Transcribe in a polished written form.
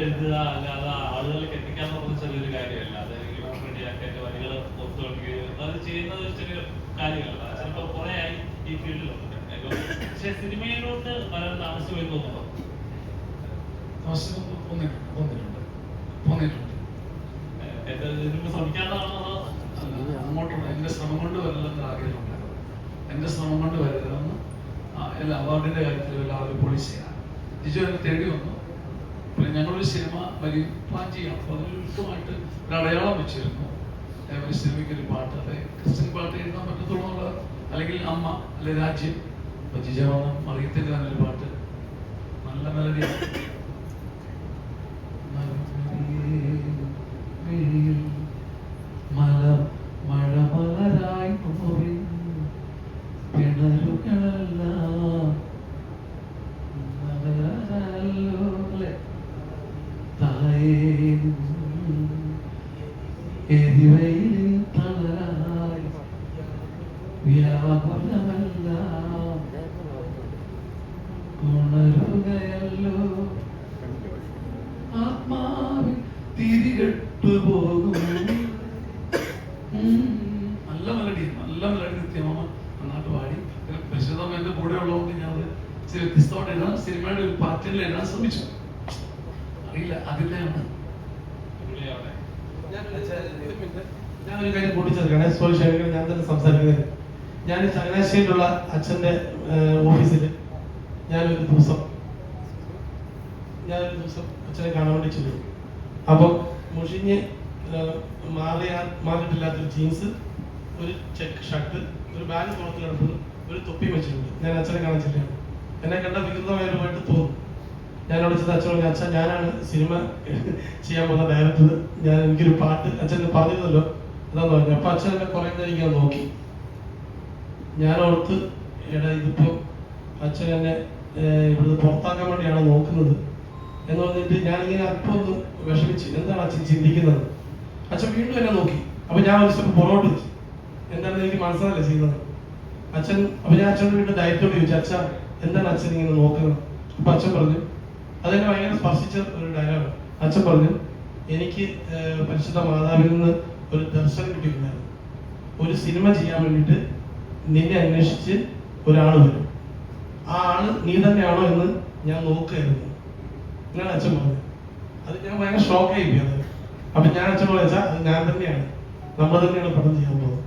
എഴുതുക അല്ലാതെ ആളുകളിലേക്ക് എത്തിക്കാന്ന് പറഞ്ഞ ചെറിയൊരു കാര്യമല്ല. അത് വേണ്ടിയൊക്കെ വരികൾ പുറത്തു കളിക്കുകയും അത് ചെയ്യുന്നത് ഒരു ചെറിയ കാര്യമല്ല. ചിലപ്പോൾ കുറെ ആയി ഈ ഫീൽഡിലുണ്ട്. പക്ഷെ സിനിമയിലോട്ട് വരാൻ താമസം എന്ന് തോന്നുന്നു. ശ്രമിക്കാത്തതാണോ അങ്ങോട്ടുള്ള എന്റെ ശ്രമം കൊണ്ട് വരില്ലെന്ന് ആഗ്രഹമുണ്ടായിരുന്നു. എന്റെ ശ്രമം കൊണ്ട് വരരുതെന്ന് എല്ലാ അവാർഡിന്റെ കാര്യത്തിൽ എല്ലാവരും പോളിസി ചെയ്യണം. ജിജു എന്നെ തേടി വന്നു. പിന്നെ ഞങ്ങളൊരു സിനിമ വലിയ പ്ലാൻ ചെയ്യണം. അപ്പൊ അതിൽ വ്യക്തമായിട്ട് ഒരു അടയാളം വെച്ചിരുന്നു. ഒരു സിനിമയ്ക്ക് ഒരു പാട്ട്, അല്ലെ ക്രിസ്ത്യൻ പാട്ട് എഴുതാൻ പറ്റത്തുള്ളൂ എന്നുള്ളത്, അല്ലെങ്കിൽ അമ്മ അല്ലെ രാജ്യം. അപ്പൊ ജിജു വന്ന മറിയത്തിന്റെ തന്നെ ഒരു പാട്ട് നല്ല മെലഡിയാണ്. മഴമലരായി പോയി കിണറുകളെല്ലാം എരിവയിൽ തളരായി വ്യാകുലമെല്ലാം ഉണരുകയല്ലോ ആത്മാവിൽ തിരികെട്ടു പോകും. നല്ല മെലഡി നിത്യമാമ നന്നായിട്ട് പാടി. പരിശുദ്ധം എന്റെ കൂടെ ഉള്ളതുകൊണ്ട് ഞാൻ ഇച്ചിരി വ്യത്യസ്തമായിട്ട് എഴുതാൻ, സിനിമയുടെ ഒരു പാറ്റേണിൽ എഴുതാൻ ശ്രമിച്ചു. അറിയില്ല, അതിന്റെയാണ്. ഞാനൊരു കാര്യം കൂട്ടിച്ചേർക്കണേ, സോറി ക്ഷമിക്കണം, ഞാൻ തന്നെ സംസാരിക്കുന്നത്. ഞാൻ ചങ്ങനാശ്ശേരിയിലുള്ള അച്ഛൻ്റെ ഓഫീസിൽ ഞാനൊരു ദിവസം അച്ഛനെ കാണാൻ വേണ്ടി ചെല്ലും. അപ്പം മുഷിഞ്ഞ് മാറിയിട്ടില്ലാത്തൊരു ജീൻസ്, ഒരു ചെക്ക് ഷർട്ട്, ഒരു ബാഗ് പുറത്ത് കിടക്കുന്നു, ഒരു തൊപ്പി വെച്ചിട്ടുണ്ട്. ഞാൻ അച്ഛനെ കാണാൻ ചെല്ലുകയാണ്. എന്നെ കണ്ട വികൃതമായിട്ട് തോന്നും. ഞാൻ അവിടെ ചെന്ന് അച്ഛൻ പറഞ്ഞു, അച്ഛൻ ഞാനാണ് സിനിമ ചെയ്യാൻ പോകുന്ന ഡയറക്ടർ, എനിക്കൊരു പാട്ട് അച്ഛൻ പറഞ്ഞിരുന്നല്ലോ അതാന്ന് പറഞ്ഞു. അപ്പൊ അച്ഛൻ എന്നെ കുറെ നേരം ഇങ്ങനെ നോക്കി. ഞാൻ ഓർത്ത്, എടാ ഇതിപ്പോ അച്ഛൻ എന്നെ ഇവിടുന്ന് പുറത്താക്കാൻ വേണ്ടിയാണ് നോക്കുന്നത് എന്ന് പറഞ്ഞിട്ട് ഞാനിങ്ങനെ അല്പം ഒന്ന് വിഷമിച്ച്, എന്താണ് അച്ഛൻ ചിന്തിക്കുന്നത്? അച്ഛൻ വീണ്ടും എന്നെ നോക്കി. അപ്പൊ ഞാൻ ഒരു സ്റ്റെപ്പ് പുറകോട്ട് വെച്ചു. എന്താണെന്ന് എനിക്ക് മനസ്സിലല്ല ചെയ്യുന്നത് അച്ഛൻ. അപ്പൊ ഞാൻ അച്ഛനോട് വീണ്ടും ധൈര്യത്തോട് ചോദിച്ചു, അച്ഛ എന്താണ് അച്ഛൻ ഇങ്ങനെ നോക്കുന്നത്? അപ്പൊ അച്ഛൻ പറഞ്ഞു, അതെന്നെ ഭയങ്കര സ്പർശിച്ച ഒരു ഡയലോഗ്. അച്ഛൻ പറഞ്ഞു, എനിക്ക് പരിശുദ്ധ മാതാവിൽ നിന്ന് ഒരു ദർശനം കിട്ടിയിട്ടുണ്ടായിരുന്നു. ഒരു സിനിമ ചെയ്യാൻ വേണ്ടിയിട്ട് നിന്നെ അന്വേഷിച്ച് ഒരാൾ വരും, ആ ആള് നീ തന്നെയാണോ എന്ന് ഞാൻ നോക്കുകയായിരുന്നു എന്നാണ് അച്ഛൻ പറഞ്ഞത്. അത് ഞാൻ ഭയങ്കര ഷോക്കായി പോയി. അത് അപ്പൊ ഞാൻ അച്ഛനോട് വെച്ചാൽ അത് ഞാൻ തന്നെയാണ്, നമ്മൾ തന്നെയാണ് പടം ചെയ്യാൻ പോകുന്നത്.